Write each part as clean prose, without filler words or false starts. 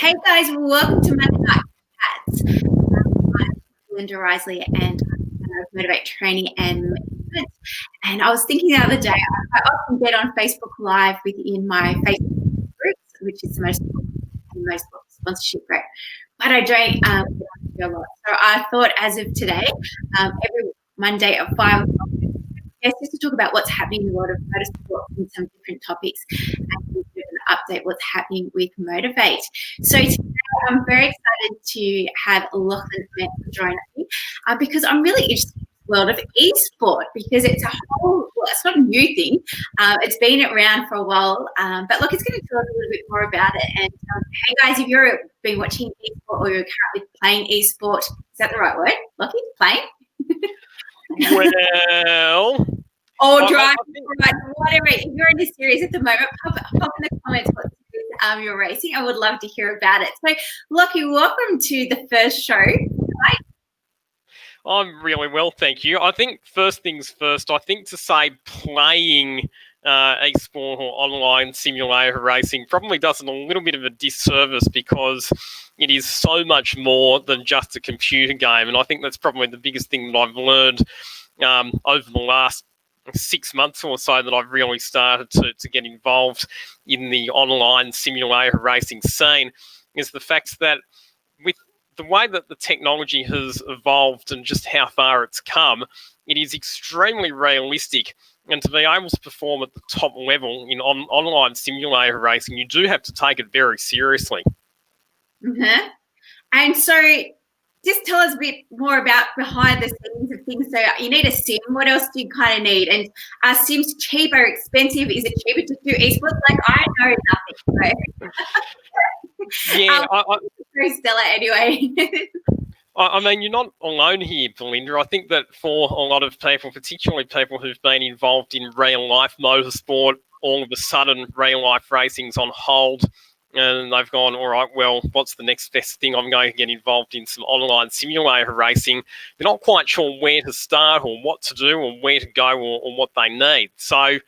Hey guys, welcome to Monday Night Chats. I'm Linda Risley and I'm of Motivate Training and Management. And I was thinking the other day, I often get on Facebook Live within my Facebook groups, which is the most sponsorship group, but I don't get on a lot. So I thought as of today, every Monday at 5 o'clock, just to talk about what's happening in the world of motorsport and some different topics and update what's happening with Motivate. So today I'm very excited to have Lachlan join me because I'm really interested in the world of e-sport because it's it's not a new thing. It's been around for a while, but look, it's going to tell us a little bit more about it. And hey guys, if you've been watching e-sport or you're currently playing e-sport, is that the right word? Lucky, playing? Well, or driving, whatever. If you're in a series at the moment, pop in the comments what series you're racing. I would love to hear about it. So, Lockie, welcome to the first show. Right? I'm really well, thank you. I think first things first, I think to say playing e-sport or online simulator racing probably does it a little bit of a disservice because it is so much more than just a computer game. And I think that's probably the biggest thing that I've learned over the last 6 months or so that I've really started to get involved in the online simulator racing scene is the fact that with the way that the technology has evolved and just how far it's come, it is extremely realistic. And to be able to perform at the top level in online simulator racing, you do have to take it very seriously. Mm-hmm. And so just tell us a bit more about behind the scenes of things. So you need a sim. What else do you kind of need? And are sims cheap or expensive? Is it cheaper to do esports? Like, I know nothing. So. Yeah. Very stellar anyway. I mean, you're not alone here, Belinda. I think that for a lot of people, particularly people who've been involved in real-life motorsport, all of a sudden real-life racing's on hold. And they've gone, all right, well, what's the next best thing? I'm going to get involved in some online simulator racing. They're not quite sure where to start or what to do or where to go or what they need. So,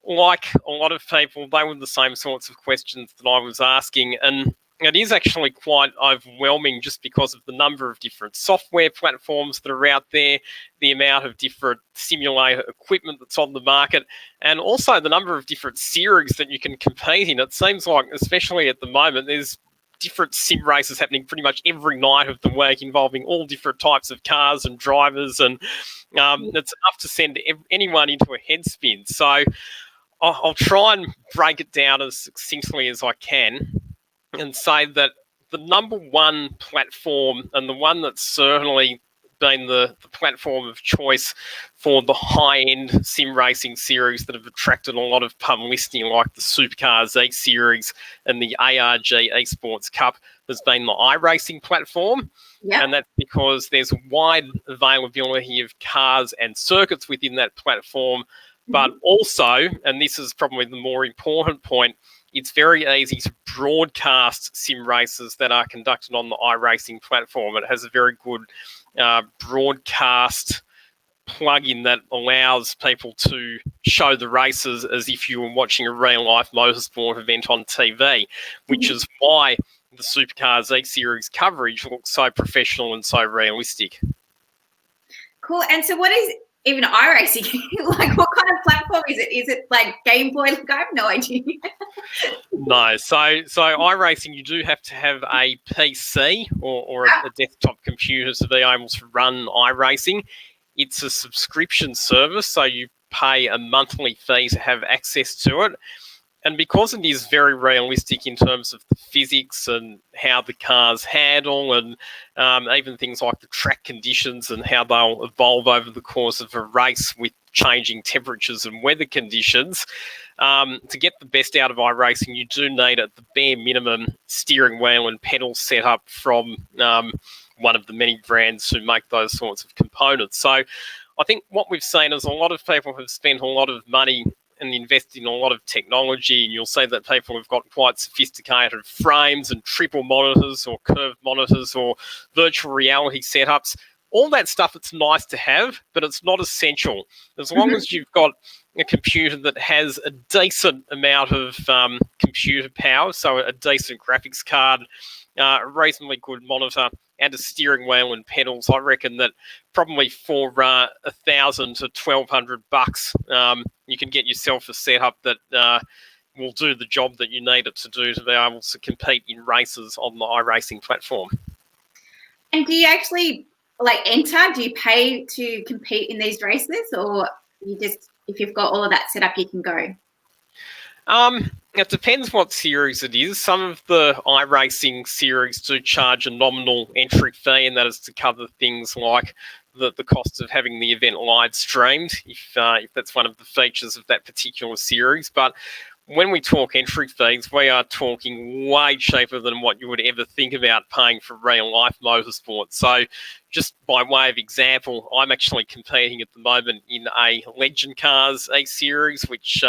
like a lot of people, they were the same sorts of questions that I was asking. And it is actually quite overwhelming just because of the number of different software platforms that are out there, the amount of different simulator equipment that's on the market, and also the number of different series that you can compete in. It seems like, especially at the moment, there's different sim races happening pretty much every night of the week involving all different types of cars and drivers, and it's enough to send anyone into a head spin. So I'll try and break it down as succinctly as I can and say that the number one platform and the one that's certainly been the platform of choice for the high-end sim racing series that have attracted a lot of publicity, like the Supercars E-Series and the ARG Esports Cup, has been the iRacing platform. Yep. And that's because there's a wide availability of cars and circuits within that platform, but also, and this is probably the more important point, it's very easy to broadcast sim races that are conducted on the iRacing platform. It has a very good broadcast plugin that allows people to show the races as if you were watching a real-life motorsport event on TV, which is why the Supercars E-Series coverage looks so professional and so realistic. Cool. And so what is even iRacing? Like, what kind of platform is it? Is it like Game Boy? Like, I have no idea. No. So iRacing, you do have to have a PC or a desktop computer to be able to run iRacing. It's a subscription service, so you pay a monthly fee to have access to it. And because it is very realistic in terms of the physics and how the cars handle and even things like the track conditions and how they'll evolve over the course of a race with changing temperatures and weather conditions, to get the best out of iRacing, you do need at the bare minimum steering wheel and pedal setup from one of the many brands who make those sorts of components. So I think what we've seen is a lot of people have spent a lot of money and invest in a lot of technology, and you'll see that people have got quite sophisticated frames and triple monitors or curved monitors or virtual reality setups. All that stuff, it's nice to have, but it's not essential. As long as you've got a computer that has a decent amount of computer power, so a decent graphics card, a reasonably good monitor, and a steering wheel and pedals, I reckon that probably for $1,000 to $1,200, you can get yourself a setup that will do the job that you need it to do to be able to compete in races on the iRacing platform. And do you actually enter? Do you pay to compete in these races, or you just, if you've got all of that set up, you can go? It depends what series it is. Some of the iRacing series do charge a nominal entry fee, and that is to cover things like the cost of having the event live streamed, if that's one of the features of that particular series. But when we talk entry fees, we are talking way cheaper than what you would ever think about paying for real-life motorsport. So just by way of example, I'm actually competing at the moment in a Legend Cars E-Series, which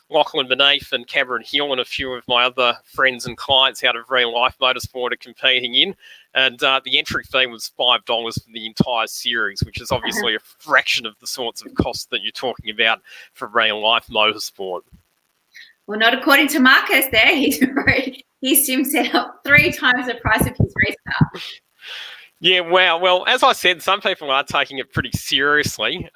Lachlan Beneath and Cameron Hill and a few of my other friends and clients out of Real Life Motorsport are competing in. And the entry fee was $5 for the entire series, which is obviously a fraction of the sorts of costs that you're talking about for Real Life Motorsport. Well, not according to Marcus there. His sim set up 3 times the price of his race car. Yeah, wow. Well, as I said, some people are taking it pretty seriously.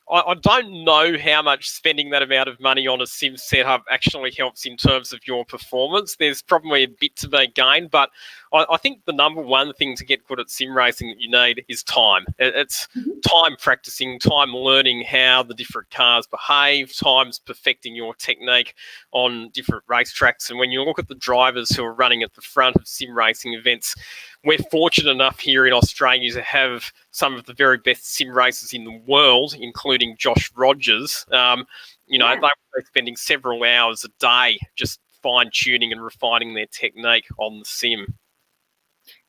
I don't know how much spending that amount of money on a sim setup actually helps in terms of your performance. There's probably a bit to be gained, but I think the number one thing to get good at sim racing that you need is time. It's time practicing, time learning how the different cars behave, time's perfecting your technique on different racetracks. And when you look at the drivers who are running at the front of sim racing events, we're fortunate enough here in Australia to have some of the very best sim racers in the world, including Josh Rogers. They were spending several hours a day just fine-tuning and refining their technique on the sim.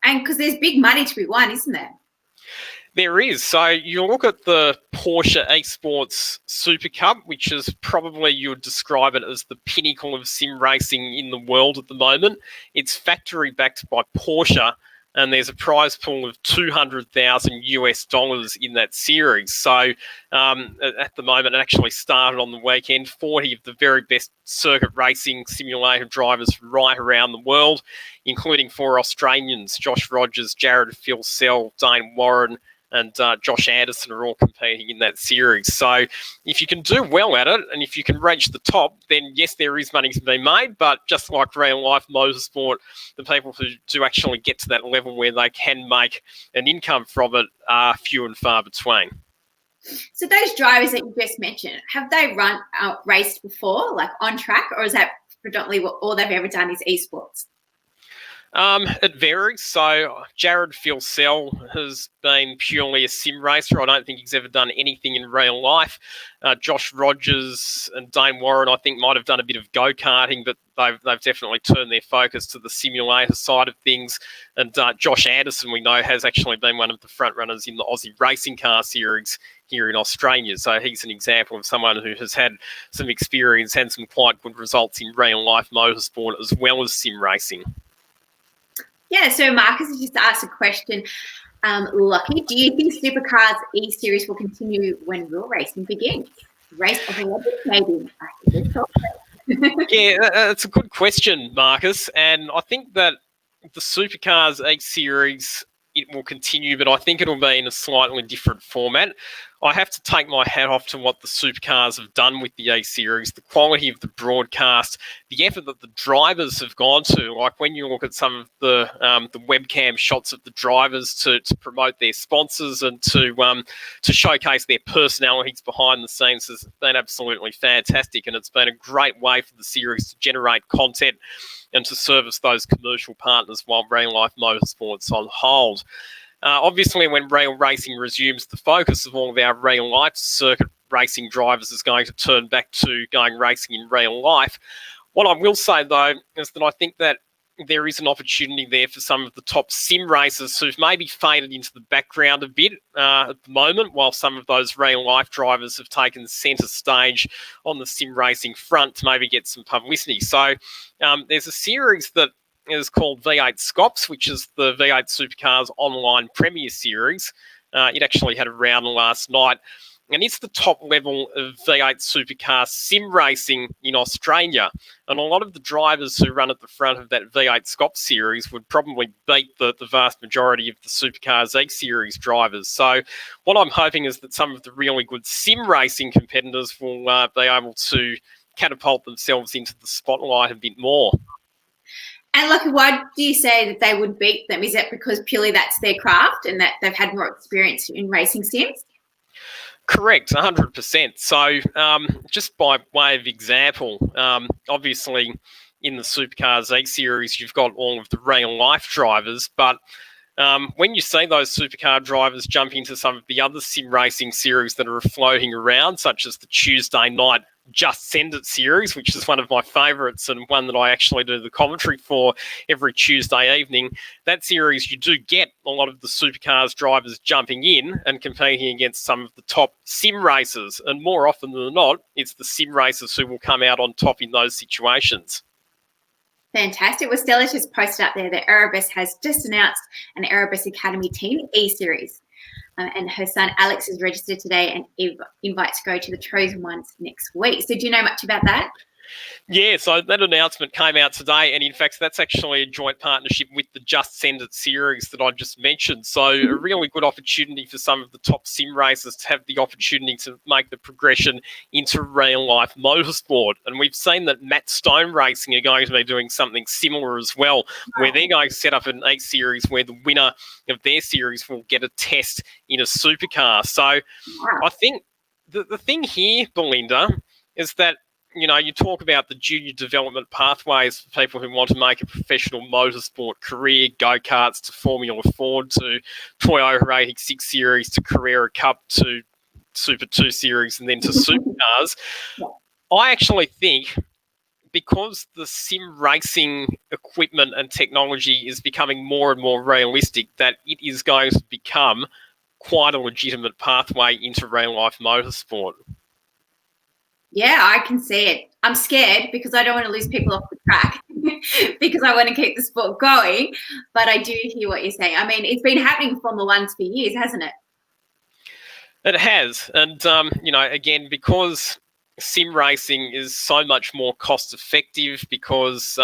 And because there's big money to be won, isn't there? There is. So you look at the Porsche Esports Super Cup, which is probably, you would describe it as the pinnacle of sim racing in the world at the moment. It's factory backed by Porsche, and there's a prize pool of $200,000 in that series. So at the moment, it actually started on the weekend. 40 of the very best circuit racing simulator drivers right around the world, including 4 Australians, Josh Rogers, Jared Filsell, Dane Warren, and Josh Anderson are all competing in that series. So if you can do well at it and if you can reach the top, then yes, there is money to be made. But just like real life motorsport, the people who do actually get to that level where they can make an income from it are few and far between. So those drivers that you just mentioned, have they raced before, like on track, or is that predominantly what all they've ever done is esports? It varies. So Jared Filsell has been purely a sim racer. I don't think he's ever done anything in real life. Josh Rogers and Dane Warren, I think, might have done a bit of go-karting, but they've definitely turned their focus to the simulator side of things. And Josh Anderson, we know, has actually been one of the front runners in the Aussie Racing Car Series here in Australia. So he's an example of someone who has had some experience and some quite good results in real life motorsport as well as sim racing. Yeah, so Marcus has just asked a question. Lockie, do you think Supercars E-Series will continue when real racing begins? Race of the Olympics, maybe. Yeah, that's a good question, Marcus. And I think that the Supercars E-Series, it will continue, but I think it'll be in a slightly different format. I have to take my hat off to what the Supercars have done with the E-Series, the quality of the broadcast, the effort that the drivers have gone to. Like when you look at some of the webcam shots of the drivers to promote their sponsors and to showcase their personalities behind the scenes has been absolutely fantastic, and it's been a great way for the series to generate content and to service those commercial partners while real life motorsport's on hold. Obviously, when rail racing resumes, the focus of all of our real life circuit racing drivers is going to turn back to going racing in real life. What I will say, though, is that I think that there is an opportunity there for some of the top sim racers who've maybe faded into the background a bit at the moment, while some of those real life drivers have taken centre stage on the sim racing front to maybe get some publicity. So there's a series that is called V8 Scops, which is the V8 Supercars online Premier Series. It actually had a round last night. and it's the top level of V8 supercar sim racing in Australia. And a lot of the drivers who run at the front of that V8 Scop series would probably beat the vast majority of the Supercars Egg Series drivers. So what I'm hoping is that some of the really good sim racing competitors will be able to catapult themselves into the spotlight a bit more. And Lockie, why do you say that they would beat them? Is it because purely that's their craft and that they've had more experience in racing sims? Correct, 100%. So just by way of example, obviously in the Supercars Egg Series, you've got all of the real life drivers, but when you see those supercar drivers jump into some of the other sim racing series that are floating around, such as the Tuesday night Just Send It series, which is one of my favourites and one that I actually do the commentary for every Tuesday evening, that series you do get a lot of the supercars drivers jumping in and competing against some of the top sim racers. And more often than not, it's the sim racers who will come out on top in those situations. Fantastic. Well, Stella just posted up there that Erebus has just announced an Erebus Academy Team E-Series. And her son Alex is registered today and invite to go to the Trojan ones next week. So do you know much about that? Yeah, so that announcement came out today, and in fact, that's actually a joint partnership with the Just Send It series that I just mentioned. So a really good opportunity for some of the top sim racers to have the opportunity to make the progression into real-life motorsport. And we've seen that Matt Stone Racing are going to be doing something similar as well, where they're going to set up an A series where the winner of their series will get a test in a supercar. So I think the thing here, Belinda, is that you talk about the junior development pathways for people who want to make a professional motorsport career, go-karts to Formula Ford to Toyota 86 Series to Carrera Cup to Super 2 Series and then to supercars. I actually think because the sim racing equipment and technology is becoming more and more realistic, that it is going to become quite a legitimate pathway into real-life motorsport. Yeah, I can see it. I'm scared because I don't want to lose people off the track because I want to keep the sport going. But I do hear what you're saying. I mean, it's been happening in Formula One for years, hasn't it? It has. And, again, because sim racing is so much more cost effective because,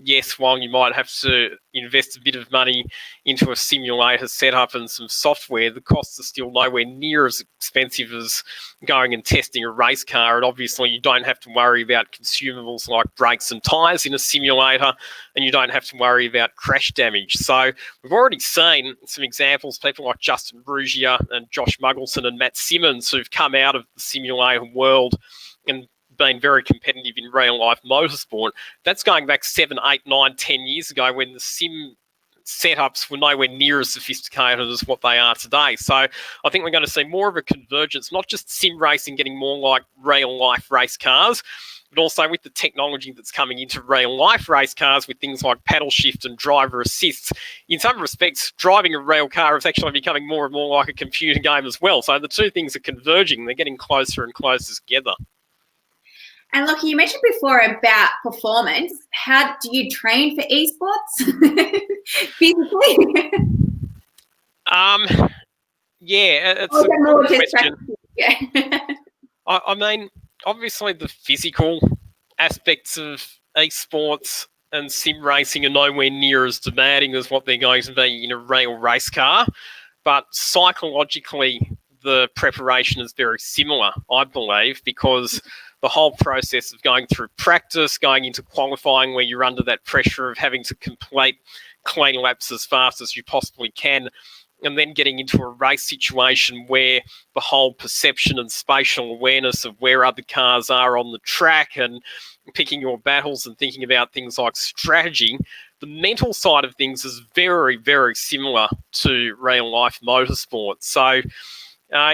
yes, while you might have to invest a bit of money into a simulator setup and some software, the costs are still nowhere near as expensive as going and testing a race car. And obviously you don't have to worry about consumables like brakes and tyres in a simulator, and you don't have to worry about crash damage. So we've already seen some examples, people like Justin Rugia and Josh Muggleson and Matt Simmons who've come out of the simulator world and been very competitive in real life motorsport. That's going back 7, 8, 9, 10 years ago when the sim setups were nowhere near as sophisticated as what they are today. So I think we're going to see more of a convergence, not just sim racing getting more like real life race cars, but also with the technology that's coming into real life race cars with things like paddle shift and driver assists. In some respects, driving a rail car is actually becoming more and more like a computer game as well. So the two things are converging. They're getting closer and closer together. And Lockie, you mentioned before about performance. How do you train for esports physically? It's a good question. Yeah. I mean, obviously the physical aspects of esports and sim racing are nowhere near as demanding as what they're going to be in a real race car, but psychologically the preparation is very similar, I believe, because the whole process of going through practice, going into qualifying where you're under that pressure of having to complete clean laps as fast as you possibly can, and then getting into a race situation where the whole perception and spatial awareness of where other cars are on the track and picking your battles and thinking about things like strategy, the mental side of things is very, very similar to real life motorsport. So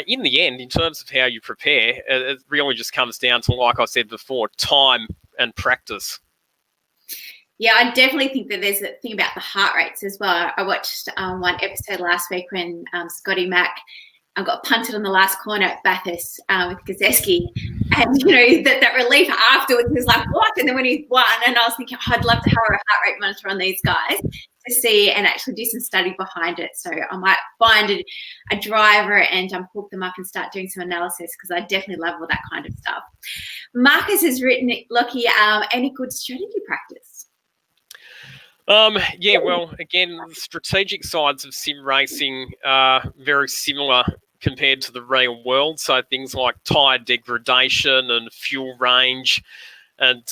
in the end, in terms of how you prepare, it really just comes down to, like I said before, time and practice. Yeah, I definitely think that there's a thing about the heart rates as well. I watched one episode last week when Scotty Mack got punted on the last corner at Bathurst with Gazewski. And, that relief afterwards was like, what? And then when he won, and I was thinking, I'd love to have a heart rate monitor on these guys. to see and actually do some study behind it. So I might find a driver and hook them up and start doing some analysis, because I definitely love all that kind of stuff. Marcus has written, Lockie, any good strategy practice? Yeah, well, again, the strategic sides of sim racing are very similar compared to the real world. So things like tyre degradation and fuel range, and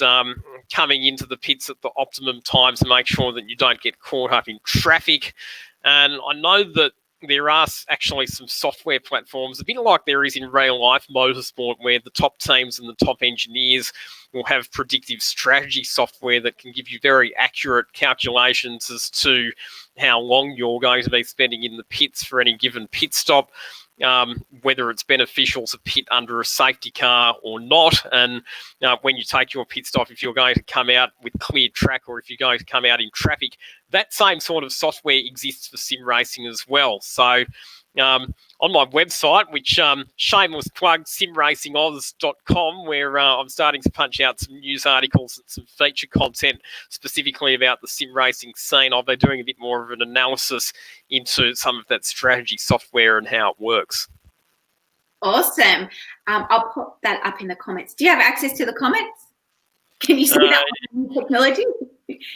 coming into the pits at the optimum time to make sure that you don't get caught up in traffic. And I know that there are actually some software platforms, a bit like there is in real life motorsport, where the top teams and the top engineers will have predictive strategy software that can give you very accurate calculations as to how long you're going to be spending in the pits for any given pit stop, whether it's beneficial to pit under a safety car or not. And when you take your pit stop, if you're going to come out with cleared track or if you're going to come out in traffic, that same sort of software exists for sim racing as well. So on my website, which shameless plug, simracingoz.com, where I'm starting to punch out some news articles and some feature content specifically about the sim racing scene. I'll be doing a bit more of an analysis into some of that strategy software and how it works. Awesome. I'll put that up in the comments. Do you have access to the comments? Can you see that on technology?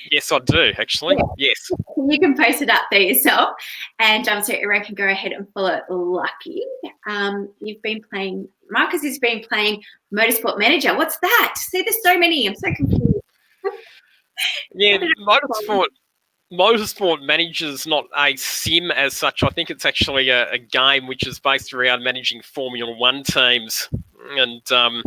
Yes, I do, actually. Yes. You can post it up there yourself. And so everyone can go ahead and follow Lucky. You've been playing, Marcus has been playing Motorsport Manager. What's that? See, there's so many. I'm so confused. Yeah, Motorsport Manager's not a sim as such. I think it's actually a game which is based around managing Formula One teams and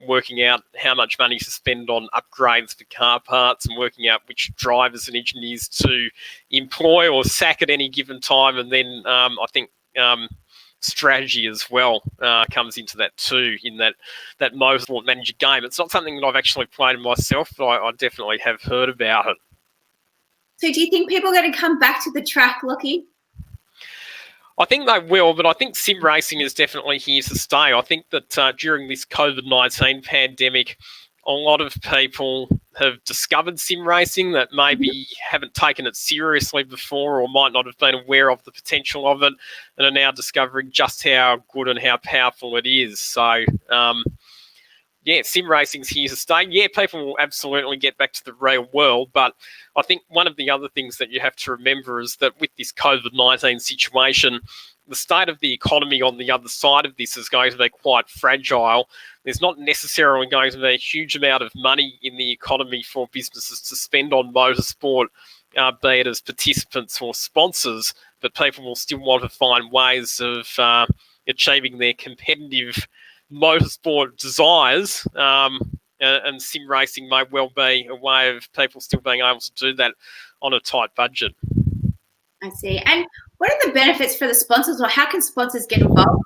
working out how much money to spend on upgrades for car parts and working out which drivers and engineers to employ or sack at any given time. And then I think strategy as well comes into that too, in that Motorsport Manager game. It's not something that I've actually played myself, but I definitely have heard about it. So do you think people are going to come back to the track, Lockie? I think they will, but I think sim racing is definitely here to stay. I think that during this COVID-19 pandemic, a lot of people have discovered sim racing that maybe haven't taken it seriously before or might not have been aware of the potential of it, and are now discovering just how good and how powerful it is. So, yeah, sim racing's here to stay. Yeah, people will absolutely get back to the real world, but I think one of the other things that you have to remember is that with this COVID-19 situation, the state of the economy on the other side of this is going to be quite fragile. There's not necessarily going to be a huge amount of money in the economy for businesses to spend on motorsport, be it as participants or sponsors, but people will still want to find ways of achieving their competitive motorsport desires, and sim racing may well be a way of people still being able to do that on a tight budget. I see. And what are the benefits for the sponsors, or how can sponsors get involved?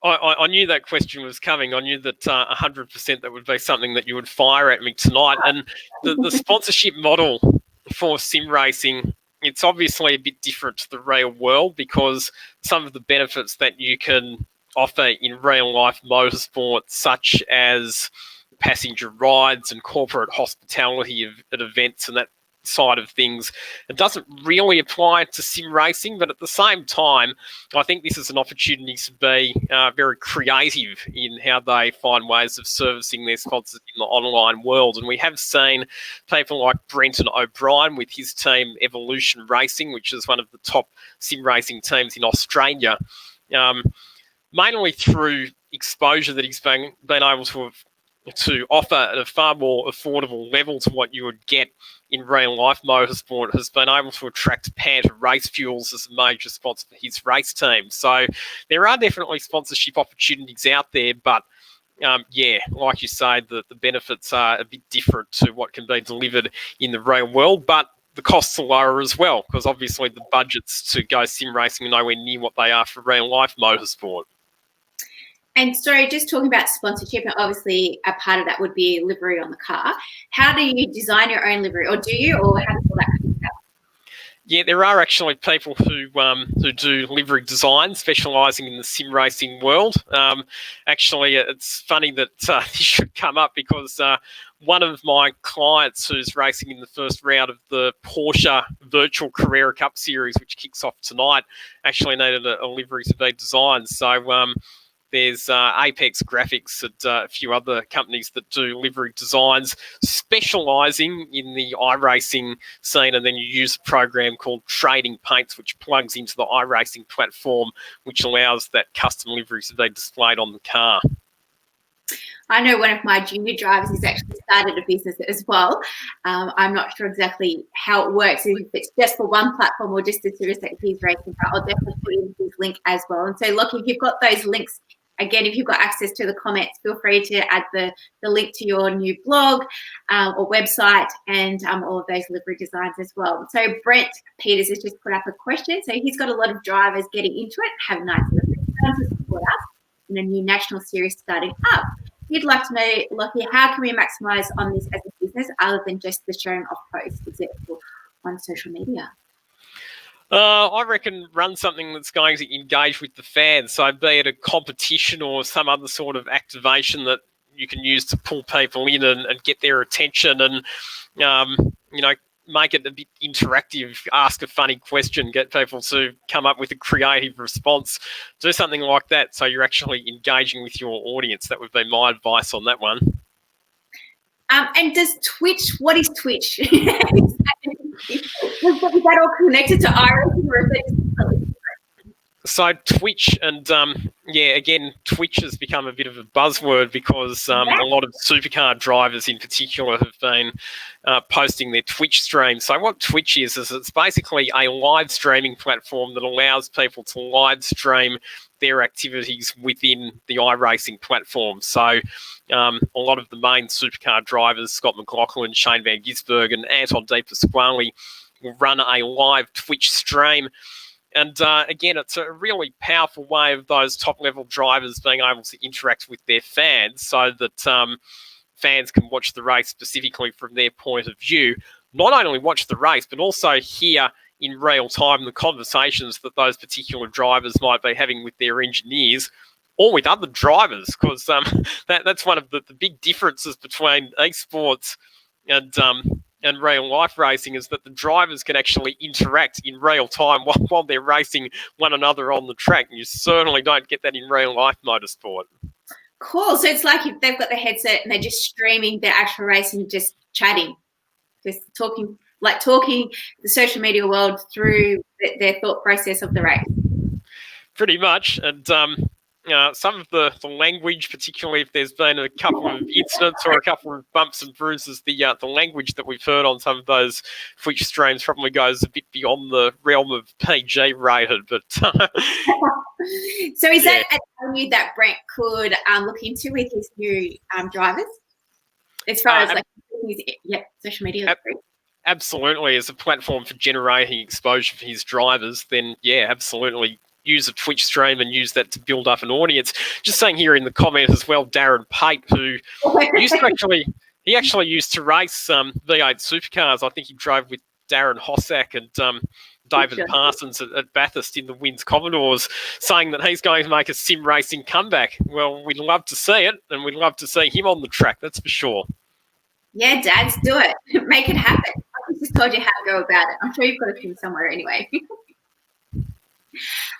I knew that question was coming. I knew that 100% that would be something that you would fire at me tonight. And the sponsorship model for sim racing, it's obviously a bit different to the real world, because some of the benefits that you can offer in real life motorsport, such as passenger rides and corporate hospitality at events and that side of things, it doesn't really apply to sim racing. But at the same time, I think this is an opportunity to be very creative in how they find ways of servicing their sponsors in the online world. And we have seen people like Brenton O'Brien with his team Evolution Racing, which is one of the top sim racing teams in Australia, mainly through exposure that he's been able to offer at a far more affordable level to what you would get in real life motorsport, has been able to attract Panther Race Fuels as a major sponsor for his race team. So there are definitely sponsorship opportunities out there, but yeah, like you say, the benefits are a bit different to what can be delivered in the real world, but the costs are lower as well, because obviously the budgets to go sim racing are nowhere near what they are for real life motorsport. And sorry, just talking about sponsorship, and obviously a part of that would be livery on the car. How do you design your own livery, or do you, or how does all that come together? Yeah, there are actually people who do livery design, specialising in the sim racing world. Actually, it's funny that this should come up because one of my clients who's racing in the first round of the Porsche Virtual Carrera Cup Series, which kicks off tonight, actually needed a livery to be designed. So there's Apex Graphics and a few other companies that do livery designs, specialising in the iRacing scene, and then you use a program called Trading Paints, which plugs into the iRacing platform, which allows that custom livery to be displayed on the car. I know one of my junior drivers has actually started a business as well. I'm not sure exactly how it works, if it's just for one platform or just the series that he's racing, but I'll definitely put in his link as well. And so, look, if you've got those links, again, if you've got access to the comments, feel free to add the link to your new blog or website and all of those livery designs as well. So Brent Peters has just put up a question. So he's got a lot of drivers getting into it, have nice livery designs to support us in a new national series starting up. He'd like to know, Lockie, how can we maximise on this as a business other than just the showing off posts, example, on social media? I reckon run something that's going to engage with the fans. So be it a competition or some other sort of activation that you can use to pull people in and get their attention and, make it a bit interactive, ask a funny question, get people to come up with a creative response. Do something like that so you're actually engaging with your audience. That would be my advice on that one. And does Twitch, what is Twitch? Is that all connected to iRacing, or is it just so Twitch and, again, Twitch has become a bit of a buzzword because a lot of supercar drivers in particular have been posting their Twitch streams. So what Twitch is it's basically a live streaming platform that allows people to live stream their activities within the iRacing platform. So a lot of the main supercar drivers, Scott McLaughlin, Shane Van Gisbergen and Anton De Pasquale, will run a live Twitch stream. And again, it's a really powerful way of those top-level drivers being able to interact with their fans so that fans can watch the race specifically from their point of view. Not only watch the race, but also hear in real time the conversations that those particular drivers might be having with their engineers or with other drivers, because that's one of the big differences between esports and real life racing, is that the drivers can actually interact in real time while they're racing one another on the track. And you certainly don't get that in real life motorsport. Cool. So it's like if they've got the headset and they're just streaming their actual race and just chatting, just talking the social media world through their thought process of the race. Pretty much. And some of the language, particularly if there's been a couple of incidents or a couple of bumps and bruises, the language that we've heard on some of those Twitch streams probably goes a bit beyond the realm of PG rated. But so is that a venue that Brent could look into with his new drivers, as far as social media? Absolutely, as a platform for generating exposure for his drivers, then absolutely use a Twitch stream and use that to build up an audience. Just saying here in the comment as well, Darren Pate, who actually used to race V8 supercars. I think he drove with Darren Hossack and David Parsons at Bathurst in the Wins Commodores, saying that he's going to make a sim racing comeback. Well, we'd love to see it, and we'd love to see him on the track, that's for sure. Yeah, dads, do it. Make it happen. I just told you how to go about it. I'm sure you've got a pin somewhere anyway.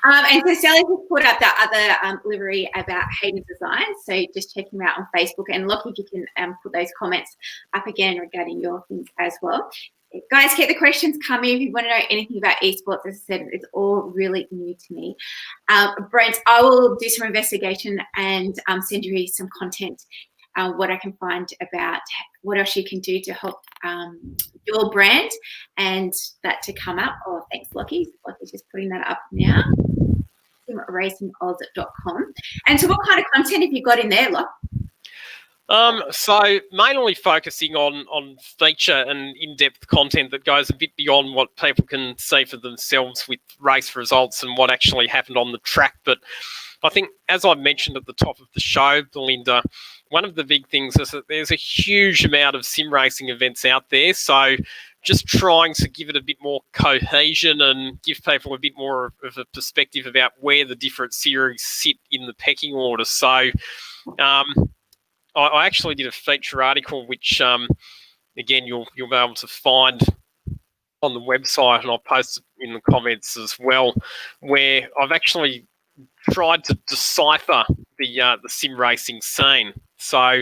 And so Sally has put up that other livery about Hayden Design. So just check him out on Facebook. And look, if you can put those comments up again regarding your things as well. Guys, keep the questions coming if you want to know anything about esports. As I said, it's all really new to me. Brent, I will do some investigation and send you some content, what I can find about what else you can do to help your brand and that to come up. Oh, thanks, Lockie. Lockie's just putting that up now. RacingOz.com. And so what kind of content have you got in there, Lock? So mainly focusing on feature and in-depth content that goes a bit beyond what people can see for themselves with race results and what actually happened on the track. But I think, as I mentioned at the top of the show, Belinda, one of the big things is that there's a huge amount of sim racing events out there. So just trying to give it a bit more cohesion and give people a bit more of a perspective about where the different series sit in the pecking order. So I actually did a feature article, which again you'll be able to find on the website, and I'll post it in the comments as well, where I've actually tried to decipher the sim racing scene. So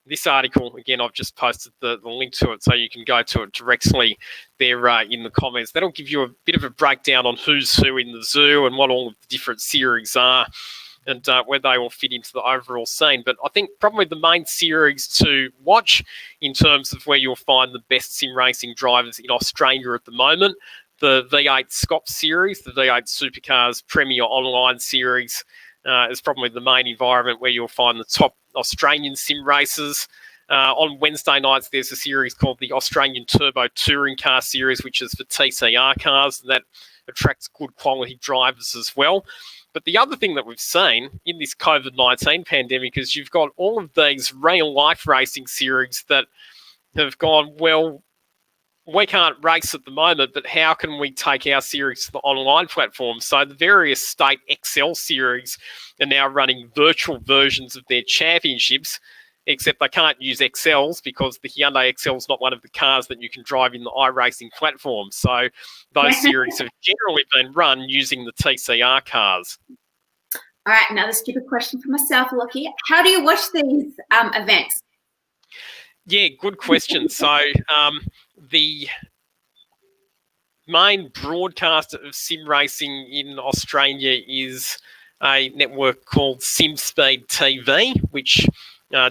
this article, again, I've just posted the link to it, so you can go to it directly there in the comments. That'll give you a bit of a breakdown on who's who in the zoo and what all of the different series are, and where they all fit into the overall scene. But I think probably the main series to watch in terms of where you'll find the best sim racing drivers in Australia at the moment, the V8 Scop series, the V8 Supercars Premier Online series is probably the main environment where you'll find the top Australian sim racers. On Wednesday nights, there's a series called the Australian Turbo Touring Car Series, which is for TCR cars, and that attracts good quality drivers as well. But the other thing that we've seen in this COVID-19 pandemic is you've got all of these real-life racing series that have gone, well, we can't race at the moment, but how can we take our series to the online platform? So the various state XL series are now running virtual versions of their championships, except they can't use XLs because the Hyundai XL is not one of the cars that you can drive in the iRacing platform. So those series have generally been run using the TCR cars. All right, another stupid question for myself, Lockie. How do you watch these events? Yeah, good question. So the main broadcaster of sim racing in Australia is a network called SimSpeed TV, which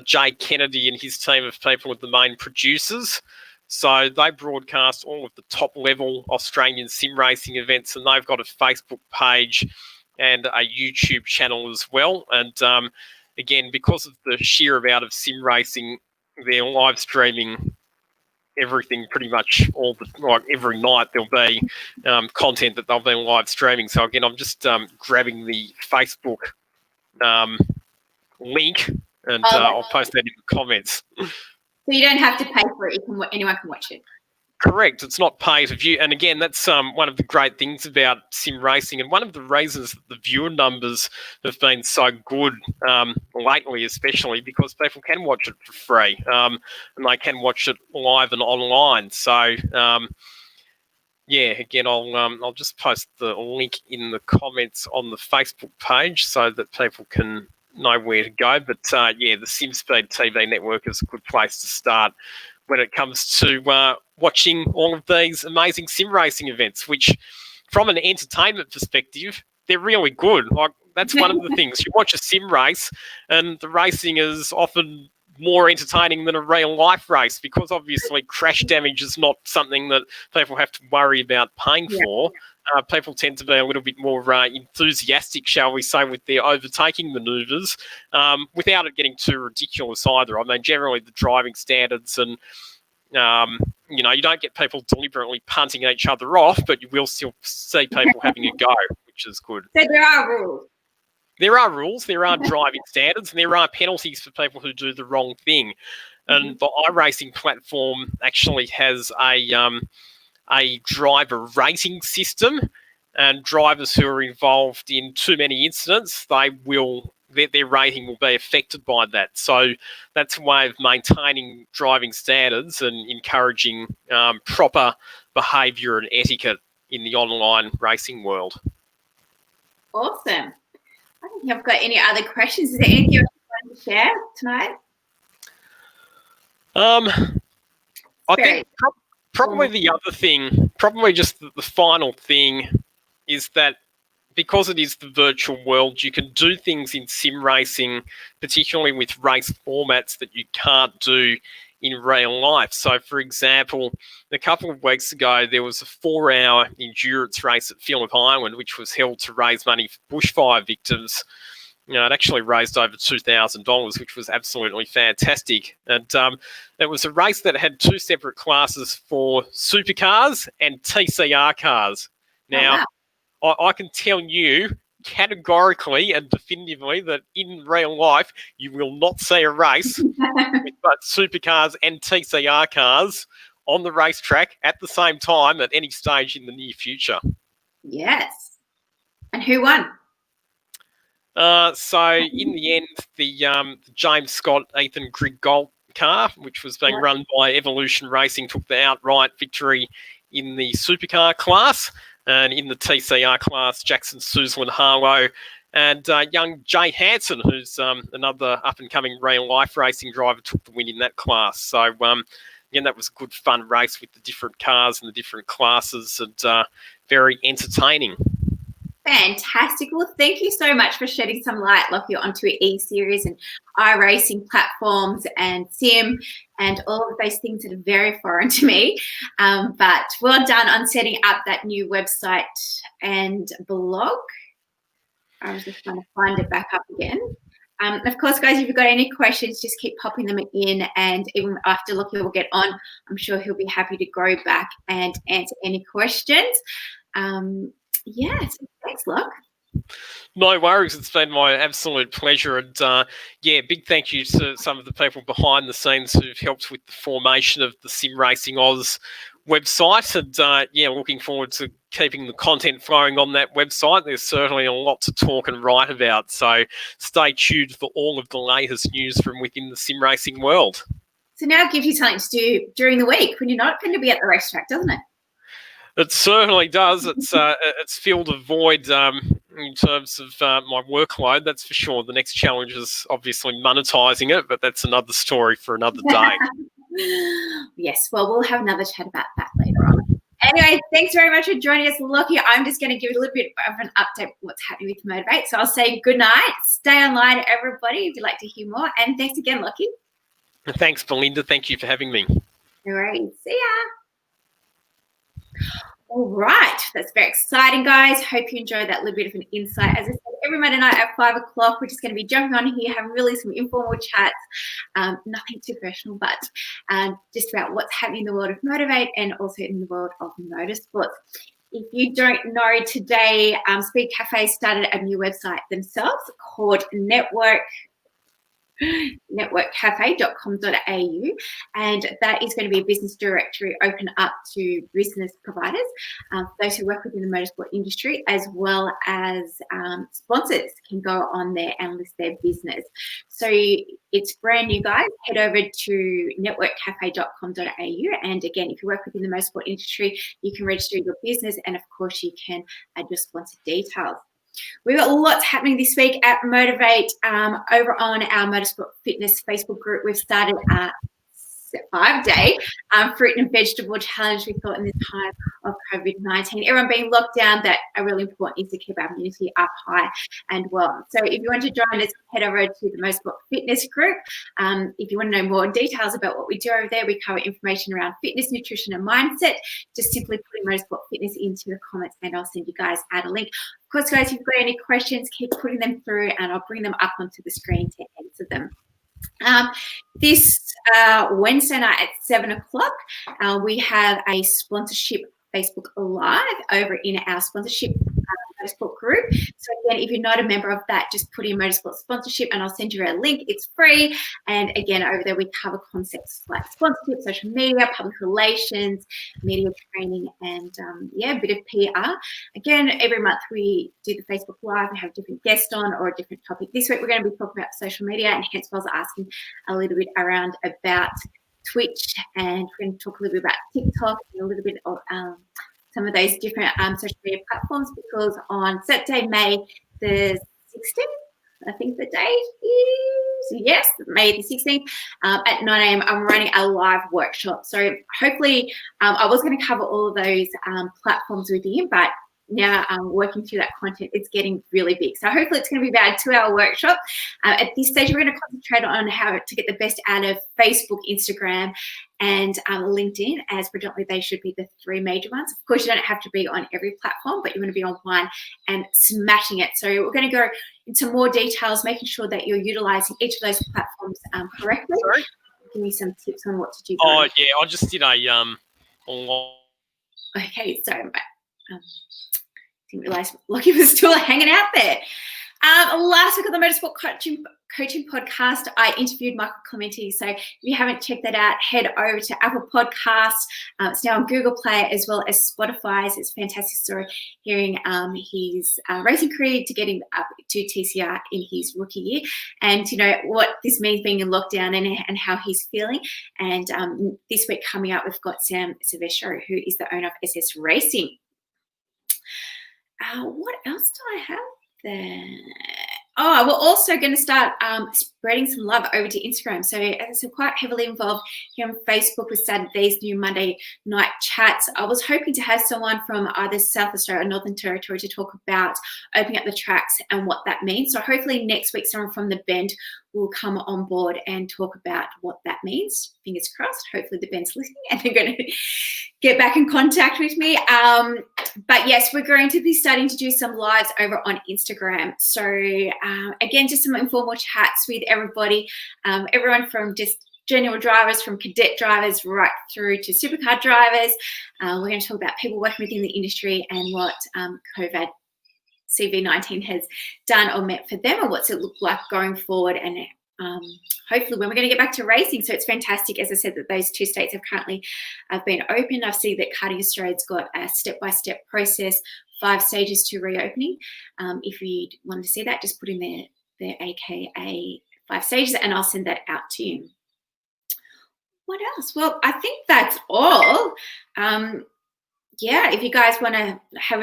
Jay Kennedy and his team of people are the main producers. So they broadcast all of the top-level Australian sim racing events, and they've got a Facebook page and a YouTube channel as well. And again, because of the sheer amount of sim racing, they're live streaming everything pretty much every night. There'll be content that they'll be live streaming. So again, I'm just grabbing the Facebook link, and I'll post that in the comments. So you don't have to pay for it. Anyone can watch it. Correct. It's not pay to view. And again, that's one of the great things about sim racing, and one of the reasons that the viewer numbers have been so good lately, especially because people can watch it for free, and they can watch it live and online. So, yeah, again, I'll just post the link in the comments on the Facebook page so that people can know where to go. But yeah, the SimSpeed TV network is a good place to start when it comes to watching all of these amazing sim racing events, which from an entertainment perspective, they're really good. Like, that's one of the things. You watch a sim race and the racing is often more entertaining than a real life race, because obviously crash damage is not something that people have to worry about paying for. People tend to be a little bit more enthusiastic, shall we say, with their overtaking manoeuvres, without it getting too ridiculous either. I mean, generally the driving standards and, you know, you don't get people deliberately punting each other off, but you will still see people having a go, which is good. So there are rules. There are rules, there are driving standards, and there are penalties for people who do the wrong thing. And the iRacing platform actually has a driver rating system, and drivers who are involved in too many incidents, their rating will be affected by that. So that's a way of maintaining driving standards and encouraging proper behaviour and etiquette in the online racing world. Awesome. I don't think I've got any other questions. Is there anything else you want to share tonight? I think probably the other thing, probably just the final thing, is that because it is the virtual world, you can do things in sim racing, particularly with race formats, that you can't do in real life. So, for example, a couple of weeks ago, there was a 4-hour endurance race at Phillip Island, which was held to raise money for bushfire victims. You know, it actually raised over $2,000, which was absolutely fantastic. And it was a race that had two separate classes for supercars and TCR cars. Now, I can tell you categorically and definitively that in real life, you will not see a race with both supercars and TCR cars on the racetrack at the same time at any stage in the near future. Yes. And who won? So in the end, the James Scott Ethan Grigg Gold car, which was being run by Evolution Racing, took the outright victory in the supercar class, and in the TCR class, Jackson Suzlin Harlow and young Jay Hansen, who's another up-and-coming real-life racing driver, took the win in that class. So again, that was a good fun race with the different cars and the different classes, and very entertaining. Fantastic. Well, thank you so much for shedding some light, Lockie, onto E-Series and iRacing platforms and sim and all of those things that are very foreign to me. But well done on setting up that new website and blog. I was just trying to find it back up again. Of course, guys, if you've got any questions, just keep popping them in, and even after Lockie will get on, I'm sure he'll be happy to go back and answer any questions. Yes, thanks, Locke. No worries. It's been my absolute pleasure. And big thank you to some of the people behind the scenes who've helped with the formation of the Sim Racing Oz website. And looking forward to keeping the content flowing on that website. There's certainly a lot to talk and write about. So stay tuned for all of the latest news from within the sim racing world. So now it gives you something to do during the week when you're not going to be at the racetrack, doesn't it? It certainly does. It's filled a void in terms of my workload, that's for sure. The next challenge is obviously monetizing it, but that's another story for another day. Yes, well, we'll have another chat about that later on. Anyway, thanks very much for joining us, Lockie. I'm just going to give a little bit of an update of what's happening with Motivate. So I'll say good night. Stay online, everybody, if you'd like to hear more. And thanks again, Lockie. Thanks, Belinda. Thank you for having me. All right. See ya. All right, that's very exciting, guys. Hope you enjoyed that little bit of an insight. As I said, every Monday night at 5 o'clock, we're just going to be jumping on here, having really some informal chats, nothing too personal, but just about what's happening in the world of Motivate and also in the world of motorsports. If you don't know, today Speed Cafe started a new website themselves called networkcafe.com.au, and that is going to be a business directory open up to business providers, those who work within the motorsport industry, as well as sponsors can go on there and list their business. So it's brand new, guys. Head over to networkcafe.com.au, and again, if you work within the motorsport industry, you can register your business, and of course you can add your sponsor details. We've got lots happening this week at Motivate. Over on our Motorsport Fitness Facebook group, we've started a 5-day fruit and vegetable challenge. We thought in this time of COVID-19, everyone being locked down, that are really important is to keep our immunity up high and well. So if you want to join us, head over to the Motorsport Fitness group. If you want to know more details about what we do over there, we cover information around fitness, nutrition, and mindset. Just simply put Motorsport Fitness into the comments, and I'll send you guys out a link. Of course, guys, if you've got any questions, keep putting them through, and I'll bring them up onto the screen to answer them. This Wednesday night at 7 o'clock, we have a sponsorship Facebook Live over in our sponsorship motorsport group. So again, if you're not a member of that, just put in motorsport sponsorship and I'll send you a link. It's free. And again, over there we cover concepts like sponsorship, social media, public relations, media training, and a bit of PR. Again, every month we do the Facebook Live and have a different guest on or a different topic. This week we're going to be talking about social media, and hence I was asking a little bit around about Twitch, and we're going to talk a little bit about TikTok and a little bit of some of those different social media platforms, because on Saturday, May the 16th, I think the date is, yes, May the 16th, at 9 a.m, I'm running a live workshop. So hopefully, I was going to cover all of those platforms with you, but now working through that content, it's getting really big. So hopefully it's going to be about a 2-hour workshop. At this stage, we're going to concentrate on how to get the best out of Facebook, Instagram, and LinkedIn, as predominantly they should be the 3 major ones. Of course, you don't have to be on every platform, but you want to be on one and smashing it. So we're going to go into more details, making sure that you're utilizing each of those platforms correctly. Sorry? Give me some tips on what to do. Oh, yeah, I just did a online. Okay, sorry, didn't realize Lockie was still hanging out there. Last week on the Motorsport Coaching Podcast, I interviewed Michael Clementi. So if you haven't checked that out, head over to Apple Podcasts. It's now on Google Play as well as Spotify. So it's a fantastic story hearing his racing career to getting up to TCR in his rookie year, and what this means being in lockdown and how he's feeling. And this week coming up, we've got Sam Silvestro, who is the owner of SS Racing. What else do I have there? Oh, we're also going to start spreading some love over to Instagram. So as I'm quite heavily involved here on Facebook with Saturday's new Monday night chats, I was hoping to have someone from either South Australia or Northern Territory to talk about opening up the tracks and what that means. So hopefully next week someone from the Bend will come on board and talk about what that means. Fingers crossed. Hopefully the Bend's listening and they're going to get back in contact with me. But yes, we're going to be starting to do some lives over on Instagram. So again, just some informal chats with everybody, everyone from just general drivers, from cadet drivers right through to supercar drivers. We're going to talk about people working within the industry and what COVID CV-19 has done or meant for them, or what's it look like going forward, and hopefully when we're going to get back to racing. So it's fantastic, as I said, that those two states have currently been open. I've seen that Karting Australia's got a step-by-step process, 5 stages to reopening. If you want to see that, just put in their AKA 5 stages and I'll send that out to you. What else? Well, I think that's all. Yeah, if you guys want to have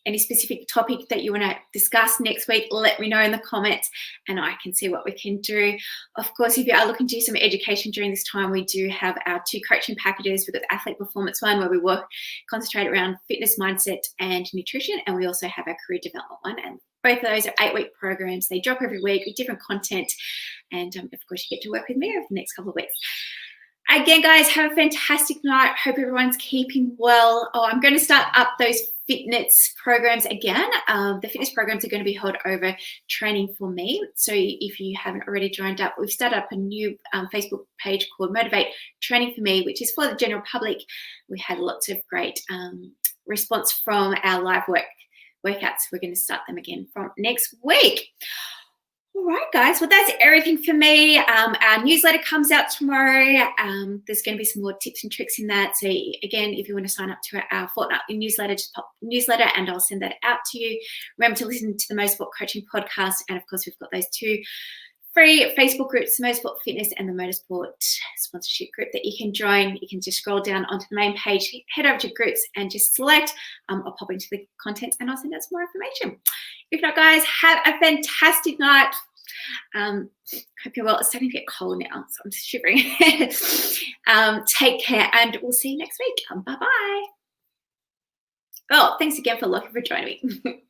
any specific topic that you want to discuss next week, let me know in the comments and I can see what we can do. Of course, if you are looking to do some education during this time, we do have our 2 coaching packages. We've got the Athlete Performance one where we concentrate around fitness, mindset and nutrition, and we also have our career development one, and both of those are 8-week programs. They drop every week with different content, and of course you get to work with me over the next couple of weeks. Again, guys, have a fantastic night. Hope everyone's keeping well. Oh, I'm going to start up those fitness programs again. The fitness programs are going to be held over Training for Me. So if you haven't already joined up, we've started up a new Facebook page called Motivate Training for Me, which is for the general public. We had lots of great response from our live workouts. We're going to start them again from next week. All right, guys. Well, that's everything for me. Our newsletter comes out tomorrow. There's going to be some more tips and tricks in that. So again, if you want to sign up to our fortnightly newsletter, just pop newsletter and I'll send that out to you. Remember to listen to the Motorsport Coaching Podcast. And of course, we've got those 2 free Facebook groups, the Motorsport Fitness and the Motorsport Sponsorship group that you can join. You can just scroll down onto the main page, head over to groups and just select or pop into the contents and I'll send out some more information. If not, guys, have a fantastic night. Hope you're well. It's starting to get cold now, so I'm just shivering. Take care and we'll see you next week. Bye-bye. Oh, thanks again for Lockie for joining me.